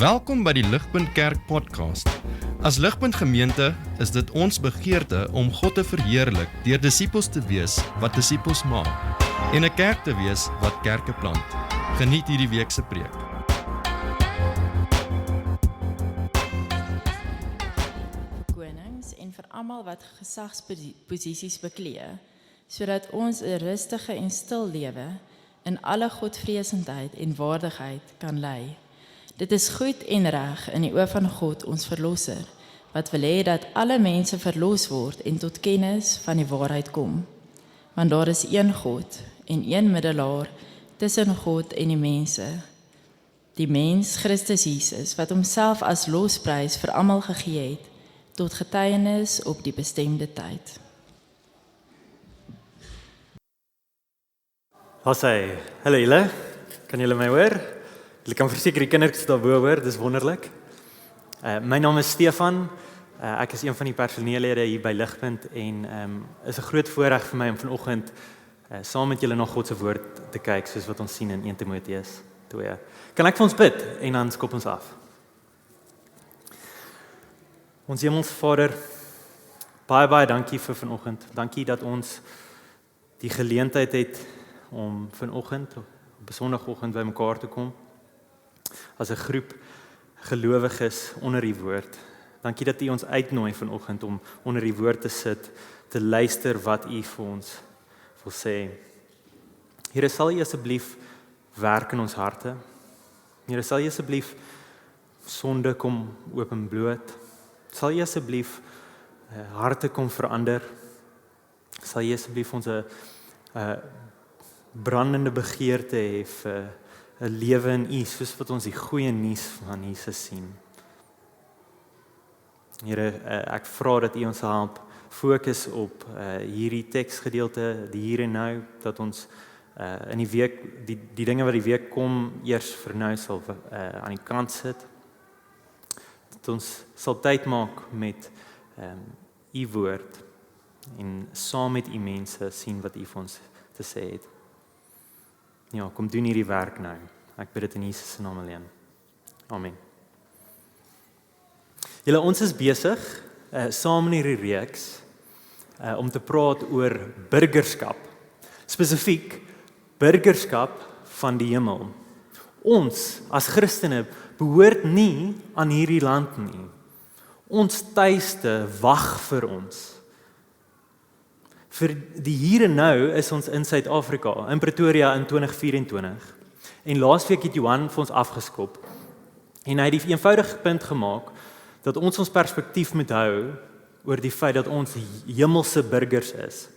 Welkom by die Ligpunt Kerk podcast. As Ligpunt Gemeente is dit ons begeerte om God te verheerlik deur disippels te wees wat disippels maak en 'n kerk te wees wat kerke plant. Geniet hierdie week se preek. Konings en vir almal wat gesagsposisies beklee, sodat ons 'n rustige en stil lewe in alle godvreesendheid en waardigheid kan lei. Dit is goed en reg in die oë van God ons verlosser, wat wil hê dat alle mense verlos word en tot kennis van die waarheid kom. Want daar is een God en een middelaar tussen God en die mense, die mens Christus Jesus, wat homself as losprys vir almal gegee het, tot getuienis op die bestemde tyd. Daar sê, hallo julle, kan julle my hoor? Julle kan verseker die kinders daar bo hoor, dis wonderlik. My naam is Stefan, ek is een van die personeellede hier by Ligpunt en is 'n groot voorreg vir my om vanoggend saam met julle na God se woord te kyk, soos wat ons sien in 1 Timoteus 2. Kan ek vir ons bid en dan skop ons af? Ons Hemelse Vader, baie dankie vir vanoggend. Dankie dat ons die geleentheid het om vanoggend op 'n Sondagoggend by mekaar te kom as 'n groep gelowiges onder U woord. Dankie dat U ons uitnooi vanoggend om onder U woord te sit, te luister wat U vir ons wil sê. Here, sal U asseblief werk in ons harte? Here, sal U asseblief sonde kom openbloot? Sal U asseblief harte kom verander? Sal U asseblief ons 'n brandende begeerte hê vir 'n lewe in U, soos wat ons die goeie nuus van Jesus sien. Here, ek vra dat U ons help fokus op hierdie teksgedeelte, die hier en nou, dat ons in die week, die dinge wat die week kom, eers vir nou sal aan die kant sit. Dat ons sal tyd maak met U woord en saam met U mense sien wat U vir ons te sê het. Ja, kom doen hierdie werk nou. Ek bid dit in Jesus se naam alleen. Amen. Julle, ons is besig saam in hierdie reeks om te praat oor burgerskap. Spesifiek burgerskap van die hemel. Ons as Christene behoort nie aan hierdie land nie. Ons tuiste wag vir ons. Vir die hier en nou is ons in Suid-Afrika, in Pretoria in 2024. En laasweek het Johan vir ons afgeskop. En hy het die eenvoudige punt gemaak dat ons perspektief moet hou oor die feit dat ons hemelse burgers is.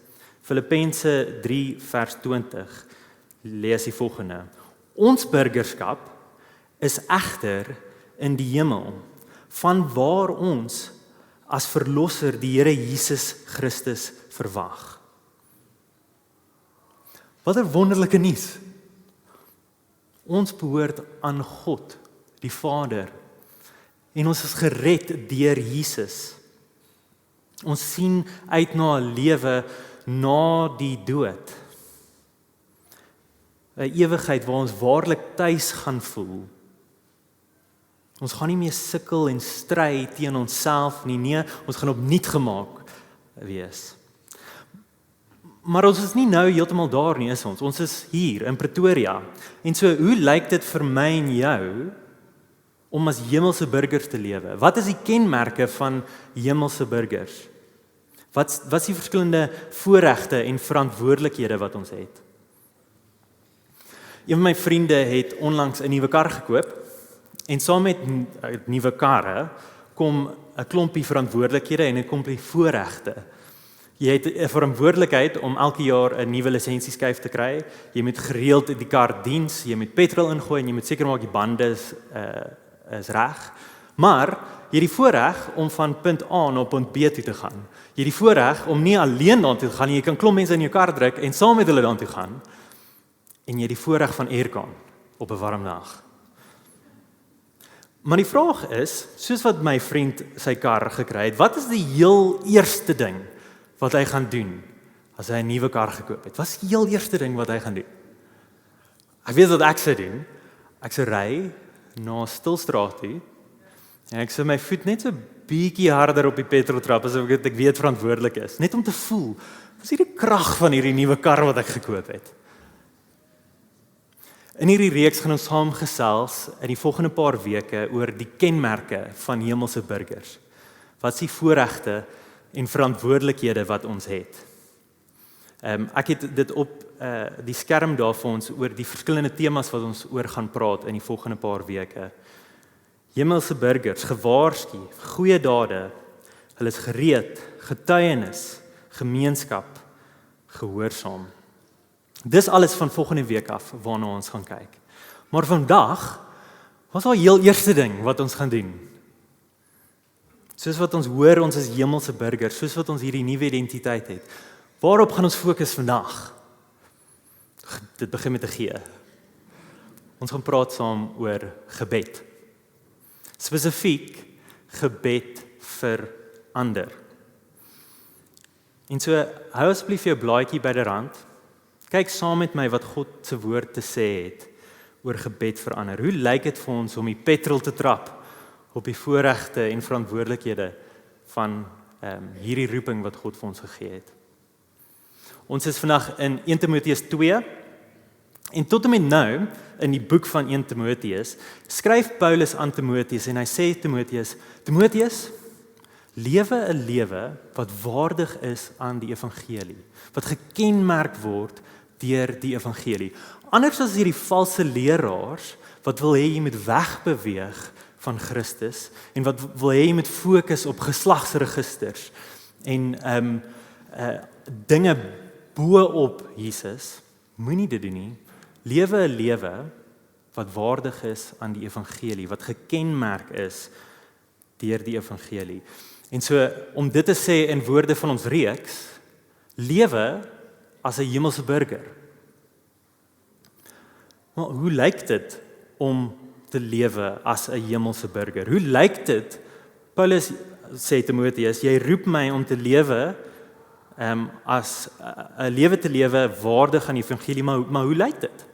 Filippense 3 vers 20 lees die volgende: Ons burgerskap is egter in die hemel, vanwaar ons as verlosser die Here Jesus Christus verwag. Wat 'n wonderlike nuus. Ons behoort aan God, die Vader, en ons is gered deur Jesus. Ons sien uit na 'n lewe na die dood. 'n Ewigheid waar ons waarlik tuis gaan voel. Ons gaan nie meer sukkel en stry teen onsself nie, nee, ons gaan opnuut gemaak wees. Maar ons is nie nou heeltemal daar nie, is ons. Ons is hier in Pretoria. En so, hoe lyk dit vir my en jou om as hemelse burgers te lewe? Wat is die kenmerke van hemelse burgers? Wat is die verskillende voorregte en verantwoordelikhede wat ons het? Een van my vriende het onlangs 'n nuwe kar gekoop en saam met nuwe karre kom 'n klompie verantwoordelikhede en 'n klompie voorregte. Jy het 'n verantwoordelikheid om elke jaar 'n nuwe lisensieskyf te kry. Jy moet gereeld die kar diens, jy moet petrol ingooi en jy moet seker maak die bande is reg. Maar jy het die voorreg om van punt A na punt B toe te gaan. Jy het die voorreg om nie alleen daartoe te gaan nie, jy kan klomp mense in jou kar druk en saam met hulle daartoe gaan. En jy het die voorreg van aircon op 'n warm dag. Maar die vraag is, soos wat my vriend sy kar gekry het, wat is die heel eerste ding wat hy gaan doen as hy 'n nuwe kar gekoop het? Wat is die heel eerste ding wat hy gaan doen? Ek weet wat ek sou doen. Ek sou ry na 'n stilstraat toe en ek sit my voet net so bietjie harder op die petroltrap asof ek weet verantwoordelik is, net om te voel, wat is hierdie krag van hierdie nuwe kar wat ek gekoop het? In hierdie reeks gaan ons saam gesels in die volgende paar weke oor die kenmerke van hemelse burgers. Wat is die voorregte en verantwoordelikhede wat ons het? Ek het dit op die skerm daar vir ons oor die verskillende temas wat ons oor gaan praat in die volgende paar weke. Hemelse burgers, gewaarsku, goeie dade, hulle is gereed, getuienis, gemeenskap, gehoorsaam. Dis alles van volgende week af waarna ons gaan kyk. Maar vandag, wat is daai heel eerste ding wat ons gaan doen? Soos wat ons hoor, ons is hemelse burgers, soos wat ons hierdie nuwe identiteit het. Waarop gaan ons fokus vandag? Dit begin met 'n G. Ons gaan praat saam oor gebed. Spesifiek gebed vir ander. En so, hou asseblief jou blaadjie by die rand. Kyk saam met my wat God se woord te sê het oor gebed vir ander. Hoe lyk dit vir ons om die petrol te trap op die voorregte en verantwoordelikhede van hierdie roeping wat God vir ons gegee het? Ons is vandag in 1 Timoteus 2 en tot en met nou in die boek van 1 Timoteus skryf Paulus aan Timoteus en hy sê Timoteus, lewe 'n lewe wat waardig is aan die evangelie, wat gekenmerk word deur die evangelie. Anders as hierdie valse leraars wat wil hê jy moet wegbeweeg van Christus en wat wil hê jy moet fokus op geslagsregisters en dinge bo-op Jesus, moenie dit doen nie. Lewe 'n lewe wat waardig is aan die evangelie, wat gekenmerk is deur die evangelie. En so, om dit te sê in woorde van ons reeks, lewe as 'n hemelse burger. Maar hoe lyk dit om te lewe as 'n hemelse burger? Hoe lyk dit? Paulus sê Timoteus, jy roep my om te lewe as 'n lewe te lewe waardig aan die evangelie, maar hoe lyk dit?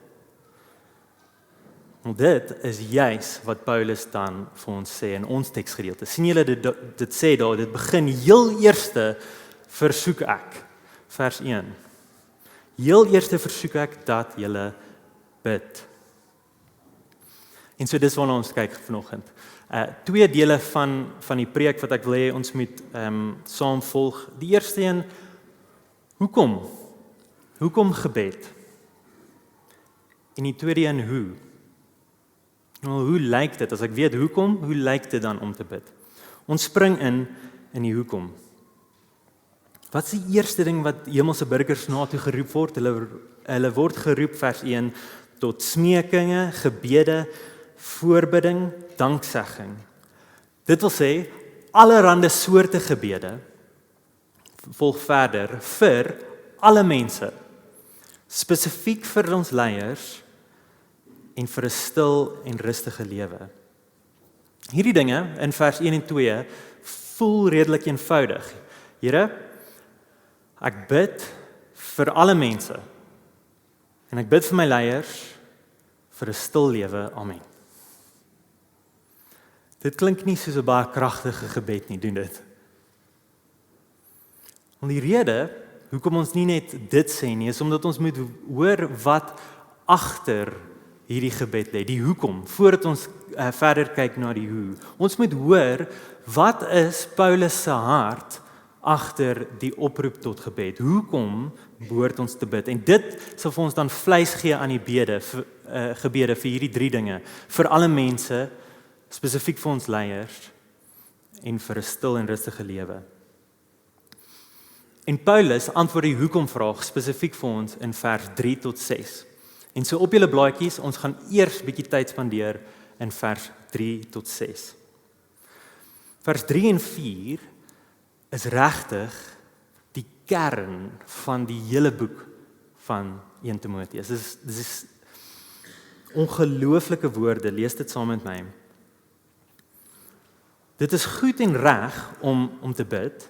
En dit is juis wat Paulus dan vir ons sê in ons teksgedeelte. Sien julle dit sê daar, dit begin heel eerste versoek ek, vers 1. Heel eerste versoek ek dat julle bid. En so dis waarna ons kyk vanoggend. Twee dele van die preek wat ek wil hê ons moet saam volg. Die eerste een, hoekom? Hoekom gebed? En die tweede een, hoe? Nou, hoe lyk dit? As ek weet hoekom, hoe lyk dit dan om te bid? Ons spring in die hoekom. Wat is die eerste ding wat hemelse burgers na toe geroep word? Hulle word geroep, vers 1, tot smekinge, gebede, voorbidding, danksegging. Dit wil sê, allerhande soorte gebede, volg verder, vir alle mense, spesifiek vir ons leiers, en vir 'n stil en rustige lewe. Hierdie dinge in vers 1 en 2 voel redelik eenvoudig. Here, ek bid vir alle mense en ek bid vir my leiers vir 'n stil lewe. Amen. Dit klink nie soos 'n baie kragtige gebed nie, doen dit. En die rede hoekom ons nie net dit sê nie, is omdat ons moet hoor wat agter hierdie gebed lê, die hoekom, voordat ons verder kyk na die hoe. Ons moet hoor, wat is Paulus se hart agter die oproep tot gebed? Hoekom behoort ons te bid? En dit sal vir ons dan vleis gee aan die gebede vir hierdie drie dinge, vir alle mense, spesifiek vir ons leiers, en vir 'n stil en rustige lewe. En Paulus antwoord die hoekom vraag spesifiek vir ons in vers 3 tot 6. En so op julle blaadjies, ons gaan eers bietjie tyd spandeer in vers 3 tot 6. Vers 3 en 4 is regtig die kern van die hele boek van 1 Timoteus. Dis is ongelooflike woorde, lees dit saam met my. Dit is goed en reg om te bid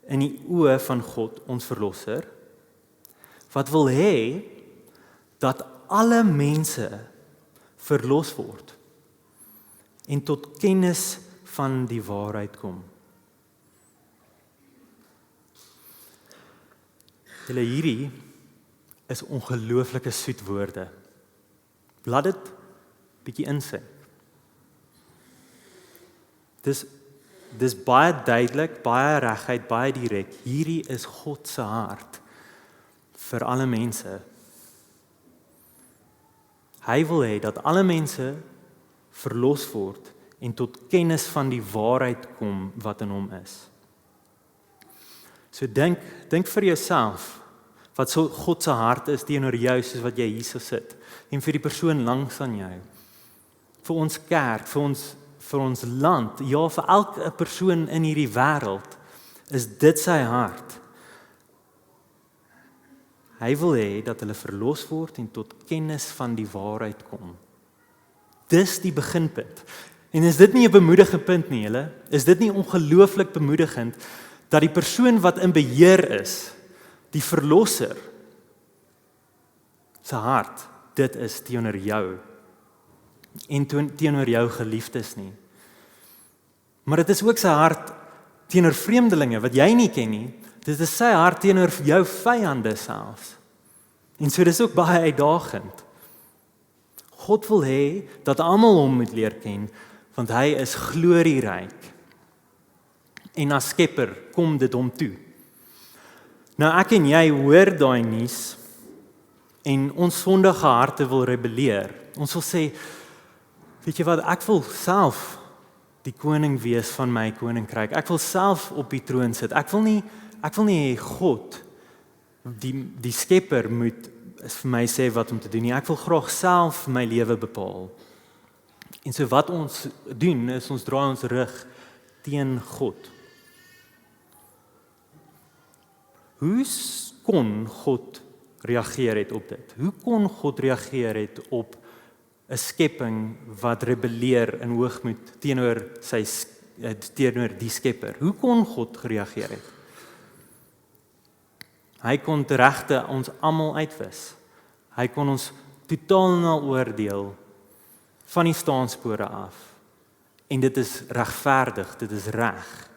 in die oë van God, ons verlosser, wat wil hê dat alle mense verlos word en tot kennis van die waarheid kom. Julle, hierdie is ongelooflike soet woorde. Laat dit bietjie insink. Dis baie duidelik, baie reguit, baie direk. Hierdie is God se hart vir alle mense. Hy wil hê dat alle mense verlos word en tot kennis van die waarheid kom wat in hom is. So dink vir jouself wat so God se hart is teenoor jou soos wat jy hier so sit en vir die persoon langs aan jou. Vir ons kerk, vir ons land, ja vir elke persoon in hierdie wêreld is dit sy hart. Hy wil hê dat hulle verlos word en tot kennis van die waarheid kom. Dis die beginpunt. En is dit nie 'n bemoedigende punt nie, julle? Is dit nie ongelooflik bemoedigend dat die persoon wat in beheer is, die verlosser, sy hart, dit is teenoor jou en teenoor jou geliefdes nie. Maar dit is ook sy hart teenoor vreemdelinge wat jy nie ken nie. Dit is sy hart teenoor jou vyande selfs. En so dis ook baie uitdagend. God wil hê dat almal hom moet leer ken, want hy is glorieryk. En as Skepper kom dit hom toe. Nou ek en jy hoor daai nuus en ons sondige harte wil rebelleer. Ons wil sê, weet jy wat, ek wil self die koning wees van my koninkryk. Ek wil self op die troon sit. Ek wil nie hê God, die Skepper moet vir my sê wat om te doen nie. Ek wil graag self my lewe bepaal. En so wat ons doen is ons draai ons rug teen God. Hoe kon God reageer het op dit? Hoe kon God reageer het op 'n skepping wat rebelleer in hoogmoed teenoor die Skepper? Hoe kon God gereageer het? Hy kon regte ons almal uitwis. Hy kon ons totaal en al oordeel van die staanspore af. En dit is regverdig, dit is reg.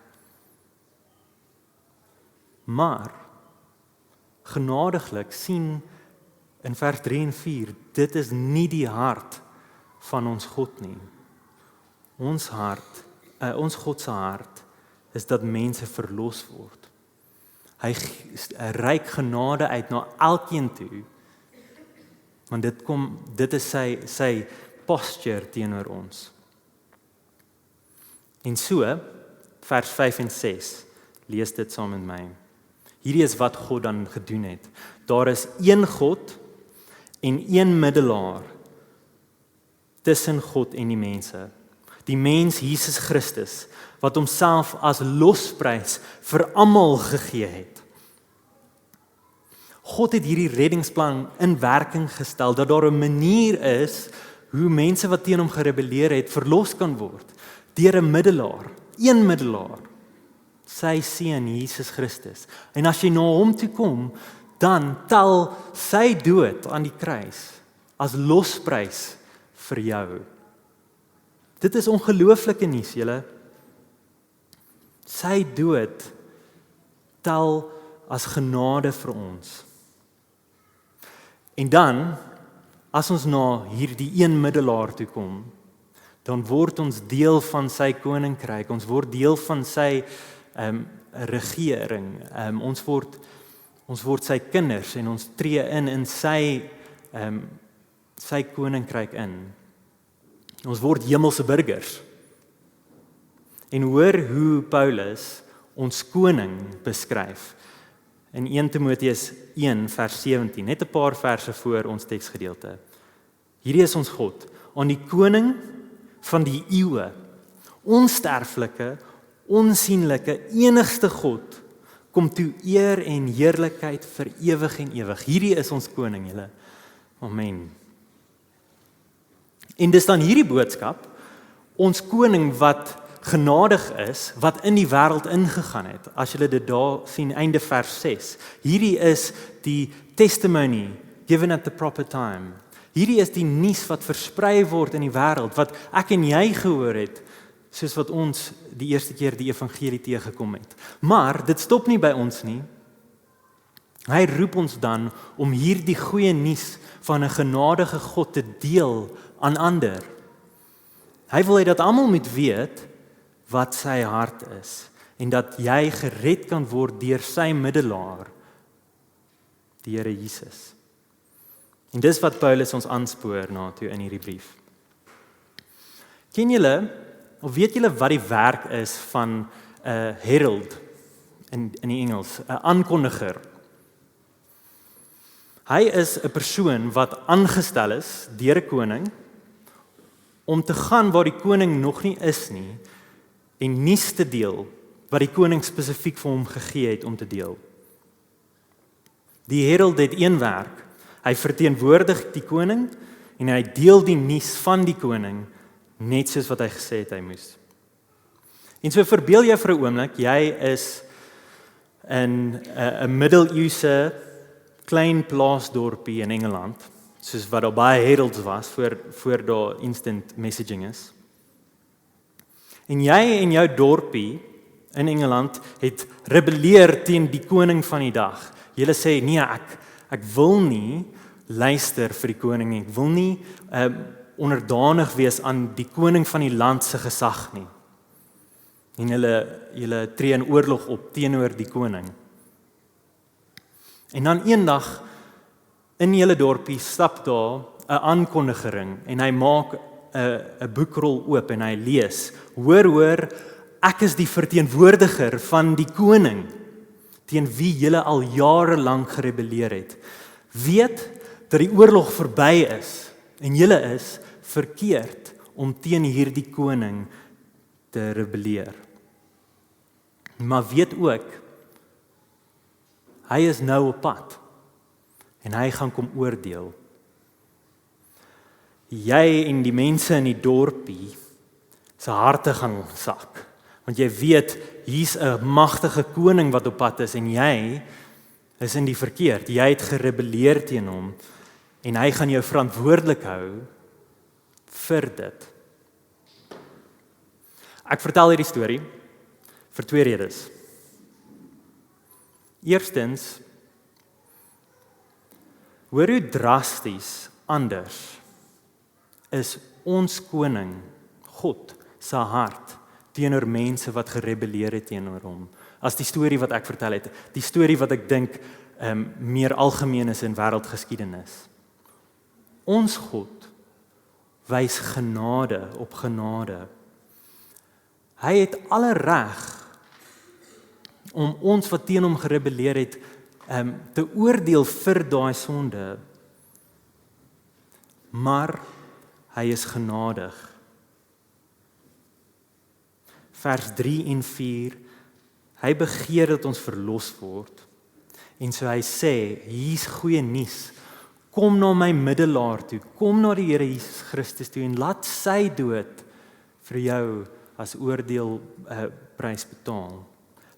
Maar genadiglik sien in vers 3 en 4, dit is nie die hart van ons God nie. Ons God se hart is dat mense verlos word. Hy reik genade uit na elkeen toe. Want dit is sy posture teenoor ons. En so, vers 5 en 6, lees dit saam met my. Hierdie is wat God dan gedoen het. Daar is een God en een middelaar tussen God en die mense. Die mens Jesus Christus, wat homself as losprys vir almal gegee het. God het hierdie reddingsplan in werking gestel, dat daar 'n manier is hoe mense wat teen hom gerebelleer het, verlos kan word, deur 'n middelaar, een middelaar, sy seun Jesus Christus. En as jy na hom toe kom, dan tel sy dood aan die kruis as losprys vir jou. Dit is ongelooflike nuus, julle. Sy dood tel as genade vir ons. En dan, as ons na hierdie een middelaar toe kom, dan word ons deel van sy koninkryk, ons word deel van sy regering, ons word sy kinders en ons tree in sy koninkryk in. Ons word hemelse burgers. En hoor hoe Paulus ons koning beskryf in 1 Timoteus 1 vers 17, net 'n paar verse voor ons teksgedeelte. Hierdie is ons God, aan die koning van die eeue, onsterflike, onsienlike, enigste God, kom toe eer en heerlikheid vir ewig en ewig. Hierdie is ons koning, julle. Amen. En dis dan hierdie boodskap, ons koning wat genadig is, wat in die wêreld ingegaan het. As julle dit daar sien, einde vers 6. Hierdie is die testimony given at the proper time. Hierdie is die nuus wat versprei word in die wêreld, wat ek en jy gehoor het, soos wat ons die eerste keer die evangelie teëgekom het. Maar dit stop nie by ons nie. Hy roep ons dan om hierdie goeie nuus van 'n genadige God te deel aan ander. Hy wil hê dat almal moet weet wat sy hart is en dat jy gered kan word deur sy middelaar, die Here Jesus. En dis wat Paulus ons aanspoor na toe in hierdie brief. Ken julle of weet julle wat die werk is van 'n herald in die Engels, 'n aankondiger? Hy is 'n persoon wat aangestel is deur 'n koning om te gaan waar die koning nog nie is nie en nuus te deel wat die koning spesifiek vir hom gegee het om te deel. Die herald het een werk. Hy verteenwoordig die koning en hy deel die nuus van die koning net soos wat hy gesê het hy moes. En so verbeel jy vir 'n oomblik, jy is in 'n middeleeuse klein plaasdorpie in Engeland, soos wat daar baie heralds was voor daar instant messaging is. En jy en jou dorpie in Engeland het rebelleer teen die koning van die dag. Julle sê nee, ek wil nie luister vir die koning nie. Ek wil nie onderdanig wees aan die koning van die land se gesag nie. En julle tree in oorlog op teenoor die koning. En dan eendag in julle dorpie stap daar 'n aankondigering en hy maak 'n boekrol oop en hy lees: Hoor, ek is die verteenwoordiger van die koning teen wie julle al jare lank gerebelleer het. Weet dat die oorlog verby is en julle is verkeerd om teen hierdie koning te rebelleer. Maar weet ook, hy is nou op pad en hy gaan kom oordeel. Jy en die mense in die dorpie se harte gaan sak, want jy weet hier's 'n magtige koning wat op pad is en jy is in die verkeerd. Jy het gerebelleer teen hom en hy gaan jou verantwoordelik hou vir dit. Ek vertel hierdie storie vir twee redes. Eerstens, hoor hoe drasties anders is ons koning, God, se hart teenoor mense wat gerebelleer het teenoor hom, as die storie wat ek vertel het, die storie wat ek dink meer algemeen is in wêreldgeskiedenis. Ons God wys genade op genade. Hy het alle reg om ons wat teen hom gerebelleer het te oordeel vir daai sonde. Maar hy is genadig. Vers 3 en 4, hy begeer dat ons verlos word. En so hy sê, hier's goeie nuus. Kom na my middelaar toe, kom na die Here Jesus Christus toe en laat sy dood vir jou as oordeel prys betaal.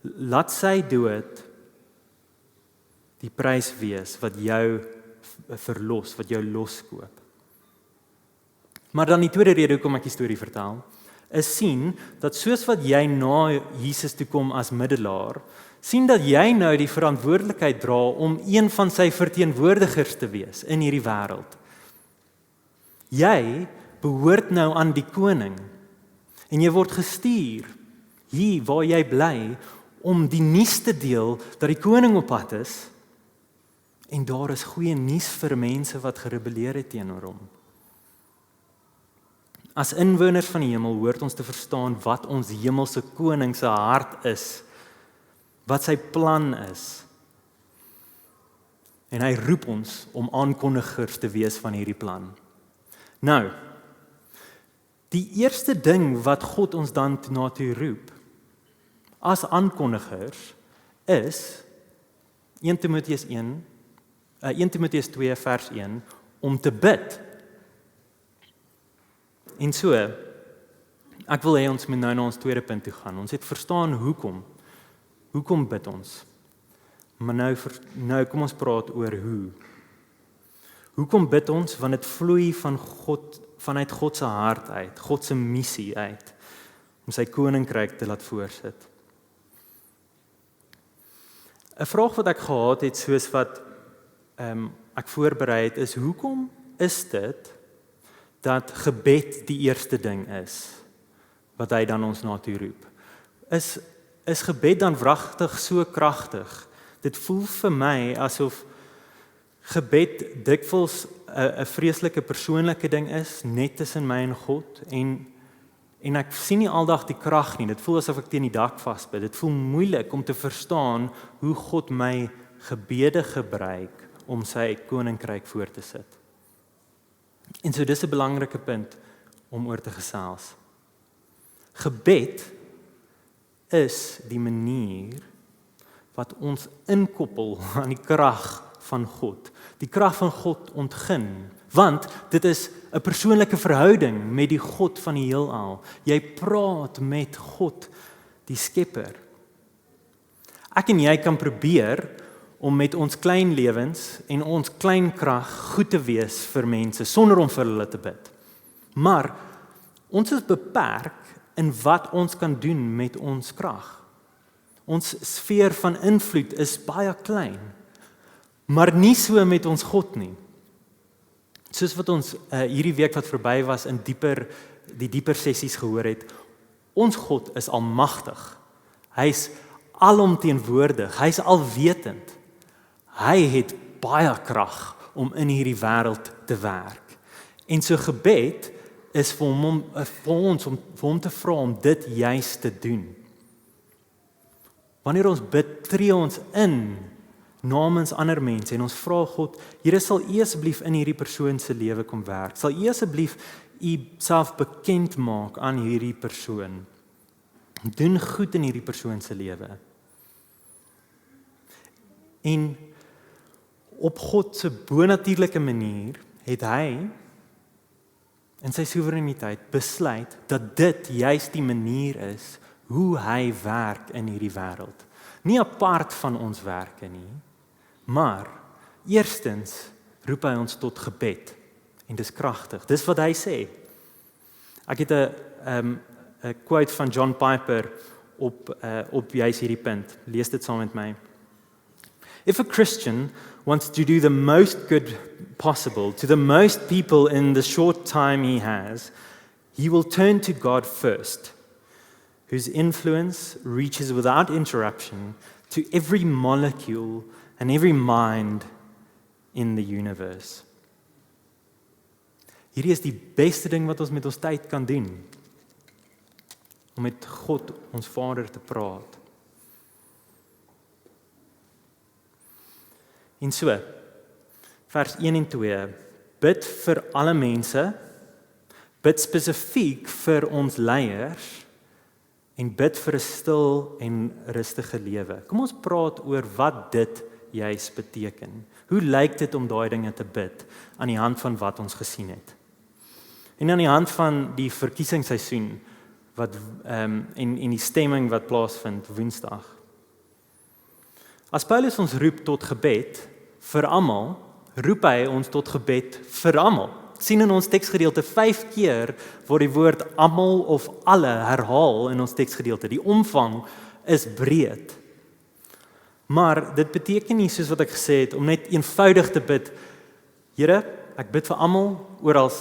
Laat sy dood die prys wees wat jou verlos, wat jou loskoop. Maar dan die tweede rede hoekom ek die storie vertel, is sien dat soos wat jy na Jesus toe kom as middelaar, sien dat jy nou die verantwoordelikheid dra om een van sy verteenwoordigers te wees in hierdie wêreld. Jy behoort nou aan die koning en jy word gestuur hier waar jy bly om die nuus te deel dat die koning op pad is en daar is goeie nuus vir mense wat gerebelleer het teenoor hom. As inwoners van die hemel hoort ons te verstaan wat ons hemelse koning se hart is, wat sy plan is. En hy roep ons om aankondigers te wees van hierdie plan. Nou, die eerste ding wat God ons dan na toe roep, as aankondigers, is 1 Timoteus 2 vers 1, om te bid. En so, ek wil hê ons moet nou na ons tweede punt toe gaan. Ons het verstaan hoekom. Hoekom bid ons? Maar nou kom ons praat oor hoe. Hoekom bid ons? Want dit vloei van God, vanuit God se hart uit, God se missie uit, om sy koninkryk te laat voorsit. 'n Vraag wat ek gehad het, soos wat ek voorberei het, is hoekom is dit dat gebed die eerste ding is wat hy dan ons na toe roep? Is gebed dan wragtig so kragtig? Dit voel vir my asof gebed dikwels 'n vreeslike persoonlike ding is, net tussen my en God, en ek sien nie aldag die krag nie. Dit voel asof ek teen die dak vasbyt. Dit voel moeilik om te verstaan hoe God my gebede gebruik om sy koninkryk voor te sit. En so dis 'n belangrike punt om oor te gesels. Gebed is die manier wat ons inkoppel aan die krag van God. Die krag van God ontgin, want dit is 'n persoonlike verhouding met die God van die heelal. Jy praat met God, die Skepper. Ek en jy kan probeer om met ons klein lewens en ons klein krag goed te wees vir mense sonder om vir hulle te bid. Maar ons is beperk in wat ons kan doen met ons krag. Ons sfeer van invloed is baie klein, maar nie so met ons God nie. Soos wat ons hierdie week wat verby was in die dieper sessies gehoor het, ons God is almagtig. Hy's alomteenwoordig, hy's alwetend. Hy het baie krag om in hierdie wêreld te werk. En so gebed is vir ons om vir hom te vra om dit juis te doen. Wanneer ons bid, tree ons in namens ander mense en ons vra God, Here, sal U asseblief in hierdie persoon se lewe kom werk? Sal U asseblief U self bekend maak aan hierdie persoon? Doen goed in hierdie persoon se lewe. En op God se bonatuurlike manier het hy in sy soewereiniteit besluit dat dit juis die manier is hoe hy werk in hierdie wêreld. Nie apart van ons werke nie, maar eerstens roep hy ons tot gebed en dis kragtig. Dis wat hy sê. Ek het 'n quote van John Piper op juis hierdie punt. Lees dit saam met my. If a Christian wants to do the most good possible to the most people in the short time he will turn to God first, whose influence reaches without interruption to every molecule and every mind in the universe. Hierdie is die beste ding wat ons met ons tyd kan doen, om met God, ons Vader, te praat. En so, vers 1 en 2, bid vir alle mense, bid spesifiek vir ons leiers, en bid vir 'n stil en rustige lewe. Kom ons praat oor wat dit juis beteken. Hoe lyk dit om daai dinge te bid aan die hand van wat ons gesien het? En aan die hand van die verkiesingsseisoen wat en die stemming wat plaasvind Woensdag. As Paulus ons roep tot gebed vir almal, roep hy ons tot gebed vir almal. Sien in ons teksgedeelte 5 keer word die woord almal of alle herhaal in ons teksgedeelte. Die omvang is breed. Maar dit beteken nie, soos wat ek gesê het, om net eenvoudig te bid, Here, ek bid vir almal oral.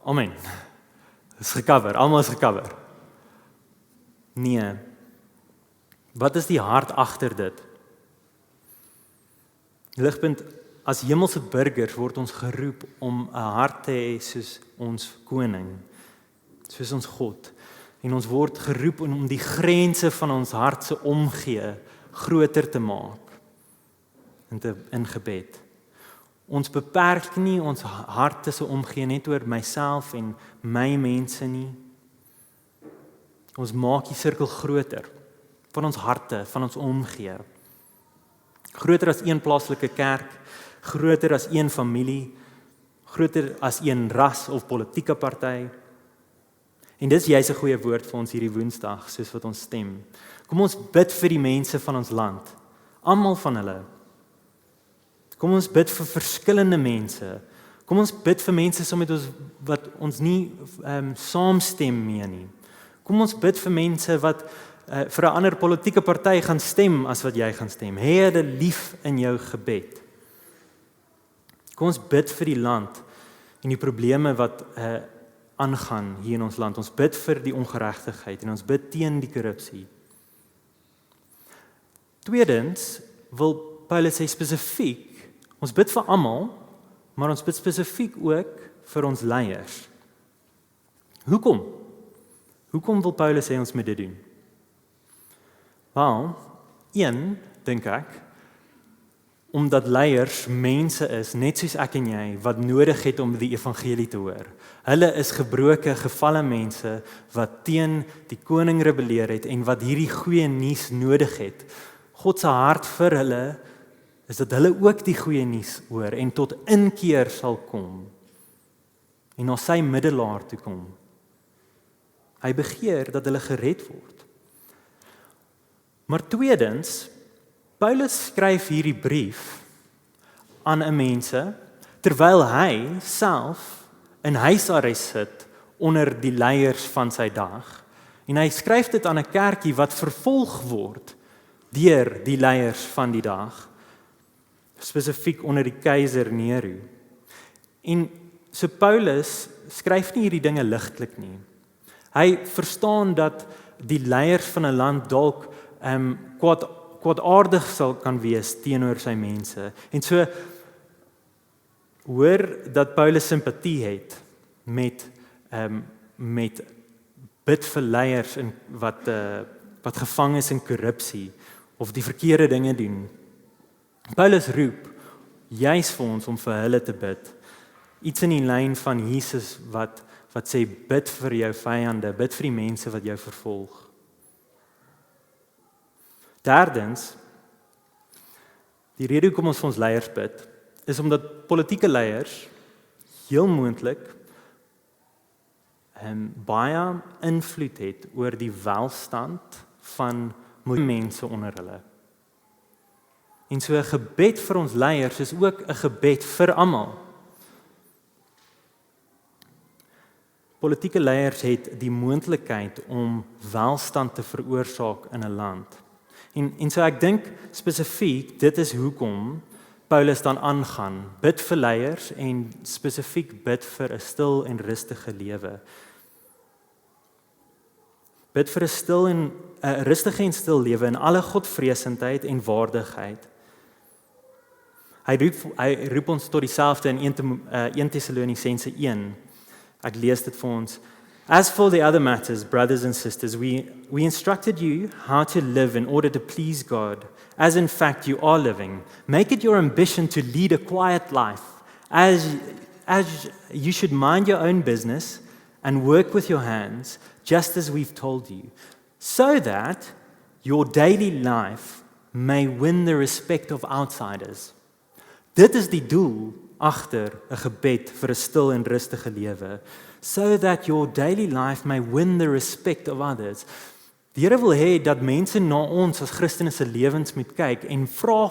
Amen. Is gecover, almal is gecover. Nee. Wat is die hart agter dit? Ligpunt, as hemelse burgers word ons geroep om 'n hart te hê soos ons koning, soos ons God. En ons word geroep om die grense van ons hart se omgee groter te maak in gebed. Ons beperk nie ons harte se omgee net oor myself en my mense nie. Ons maak die sirkel groter van ons harte, van ons omgee. Groter as een plaaslike kerk, groter as een familie, groter as een ras of politieke party. En dis juis 'n goeie woord vir ons hierdie Woensdag, soos wat ons stem. Kom ons bid vir die mense van ons land, almal van hulle. Kom ons bid vir verskillende mense, Kom ons bid vir mense saam met ons wat ons nie saamstem mee nie. Kom ons bid vir mense wat vir 'n ander politieke party gaan stem as wat jy gaan stem. Hê hulle lief in jou gebed. Kom ons bid vir die land en die probleme wat aangaan hier in ons land. Ons bid vir die ongeregtigheid en ons bid teen die korrupsie. Tweedens wil Paulus sê spesifiek, ons bid vir almal, maar ons bid spesifiek ook vir ons leiers. Hoekom? Hoekom wil Paulus sê ons moet dit doen? Wel, dink ek, omdat leiers mense is, net soos ek en jy, wat nodig het om die evangelie te hoor. Hulle is gebroke, gefalle mense wat teen die koning rebelleer het en wat hierdie goeie nuus nodig het. God se hart vir hulle is dat hulle ook die goeie nuus hoor en tot inkeer sal kom en na sy middelaar toe kom. Hy begeer dat hulle gered word. Maar tweedens, Paulus skryf hierdie brief aan 'n mense terwyl hy self in huisarrest sit onder die leiers van sy dag. En hy skryf dit aan 'n kerkie wat vervolg word deur die leiers van die dag, spesifiek onder die keiser Nero. En so Paulus skryf nie hierdie dinge ligtelik nie. Hy verstaan dat die leiers van 'n land dalk kwaadaardig sal kan wees teenoor sy mense. En so hoor dat Paulus simpatie het met bid vir leiers wat gevang is in korrupsie of die verkeerde dinge doen. Paulus roep juis vir ons om vir hulle te bid. Iets in die lyn van Jesus wat sê bid vir jou vyande, bid vir die mense wat jou vervolg. Derdens, die rede hoekom ons vir ons leiers bid, is omdat politieke leiers heel moontlik baie invloed het oor die welstand van mense onder hulle. En so 'n gebed vir ons leiers is ook 'n gebed vir almal. Politieke leiers het die moontlikheid om welstand te veroorsaak in 'n land. En so ek dink spesifiek, dit is hoekom Paulus dan aangaan, bid vir leiers en spesifiek bid vir 'n stil en rustige lewe. Bid vir 'n rustige en stil lewe in alle godvreesendheid en waardigheid. Hy roep ons tot dieselfde in 1 Tessalonisense 1. Ek lees dit vir ons. As for the other matters, brothers and sisters, we instructed you how to live in order to please God, as in fact you are living. Make it your ambition to lead a quiet life, as you should mind your own business and work with your hands, just as we've told you, so that your daily life may win the respect of outsiders. Dit is die doel agter 'n gebed vir 'n stil en rustige lewe, so that your daily life may win the respect of others. Die Here wil hê dat mense na ons as Christene se lewens moet kyk en vra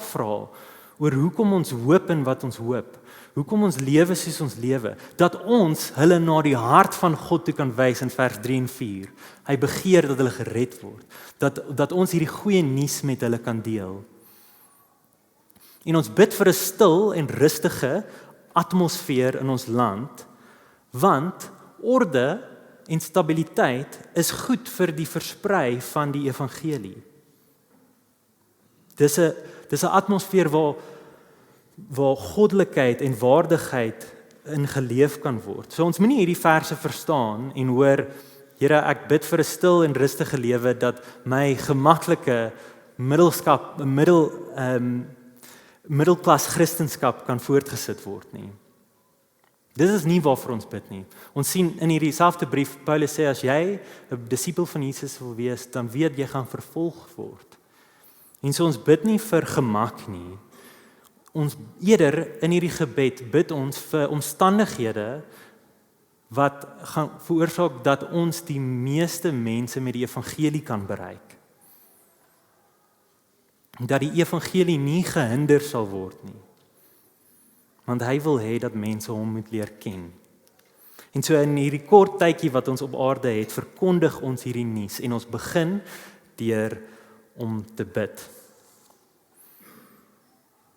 oor hoekom ons hoop en wat ons hoop, hoekom ons lewe soos ons lewe, dat ons hulle na die hart van God toe kan wys in vers 3 en 4. Hy begeer dat hulle gered word, dat ons hierdie goeie nuus met hulle kan deel. En ons bid vir 'n stil en rustige atmosfeer in ons land, want orde en stabiliteit is goed vir die versprei van die evangelie. Dis 'n atmosfeer waar goddelikheid en waardigheid in geleef kan word. So ons moenie hierdie verse verstaan en hoor, Here, ek bid vir 'n stil en rustige lewe dat my gemaklike middelklas Christenskap kan voortgesit word nie. Dit is nie waarvoor ons bid nie. Ons sien in hierdie selfde brief, Paulus sê, as jy 'n disipel van Jesus wil wees, dan weet jy gaan vervolg word. En so ons bid nie vir gemak nie. Ons eerder in hierdie gebed bid ons vir omstandighede wat gaan veroorsaak dat ons die meeste mense met die evangelie kan bereik. Dat die evangelie nie gehinder sal word nie. want hy wil hê dat mense hom moet leer ken. En so in hierdie kort tydjie wat ons op aarde het, verkondig ons hierdie nuus en ons begin deur om te bid.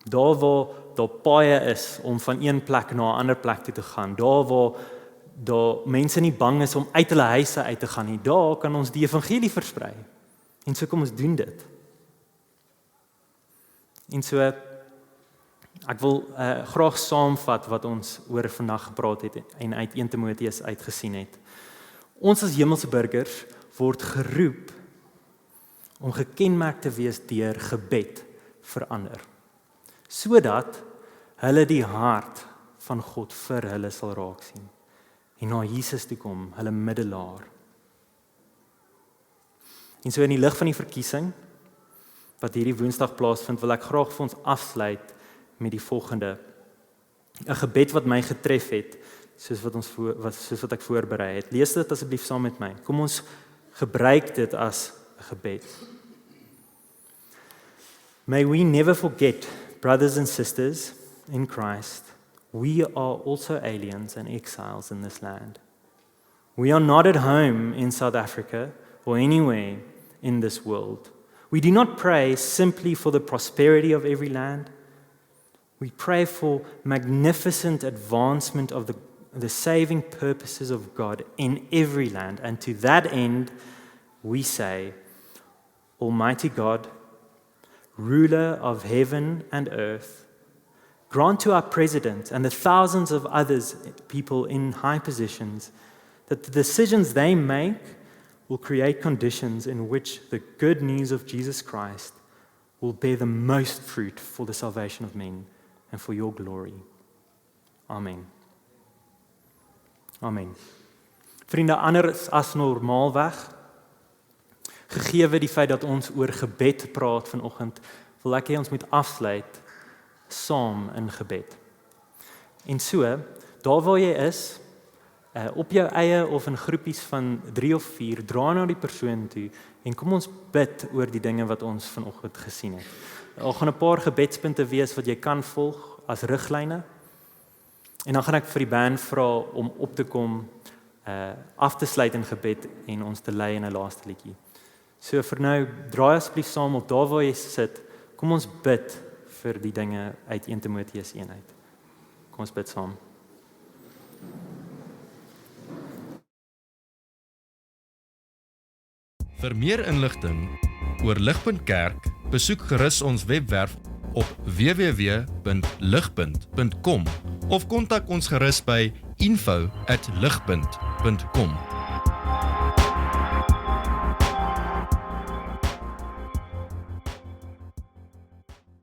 Daar waar daar paaie is om van een plek na 'n ander plek toe te gaan, daar waar mense nie bang is om uit hulle huise uit te gaan nie, daar kan ons die evangelie versprei. En so kom ons doen dit. En so ek wil graag saamvat wat ons oor vandag gepraat het en uit 1 Timoteus uitgesien het. Ons as hemelse burgers word geroep om gekenmerk te wees deur gebed vir ander, sodat hulle die hart van God vir hulle sal raak sien en na Jesus toe kom, hulle middelaar. En so in die lig van die verkiesing wat hierdie Woensdag plaasvind, wil ek graag vir ons afsluit met die volgende: 'n gebed wat my getref het, soos wat ek voorberei het. Lees dit asseblief saam met my. Kom ons gebruik dit as 'n gebed. May we never forget, brothers and sisters in Christ, we are also aliens and exiles in this land. We are not at home in South Africa or anywhere in this world. We do not pray simply for the prosperity of every land. We pray for magnificent advancement of the saving purposes of God in every land. And to that end, we say, Almighty God, ruler of heaven and earth, grant to our president and the thousands of others people in high positions that the decisions they make will create conditions in which the good news of Jesus Christ will bear the most fruit for the salvation of men and for your glory. Amen. Amen. Vriende, anders as normaalweg, gegeewe die feit dat ons oor gebed praat vanoggend, wil ek hê ons moet afsluit saam in gebed. En so, daar waar jy is, op jou eie of in groepies van 3 of 4, dra na die persoon toe en kom ons bid oor die dinge wat ons vanoggend gesien het. Daar gaan 'n paar gebedspunte wees wat jy kan volg as riglyne. En dan gaan ek vir die band vra om op te kom, af te sluit in gebed en ons te lei in 'n laaste liedjie. So vir nou, draai asseblief saam op daar waar jy sit. Kom ons bid vir die dinge uit 1 Timoteus 1 uit. Kom ons bid saam. Vir meer inligting oor Ligpunt Kerk, besoek gerus ons webwerf op www.ligpunt.com of kontak ons gerus by info@ligpunt.com.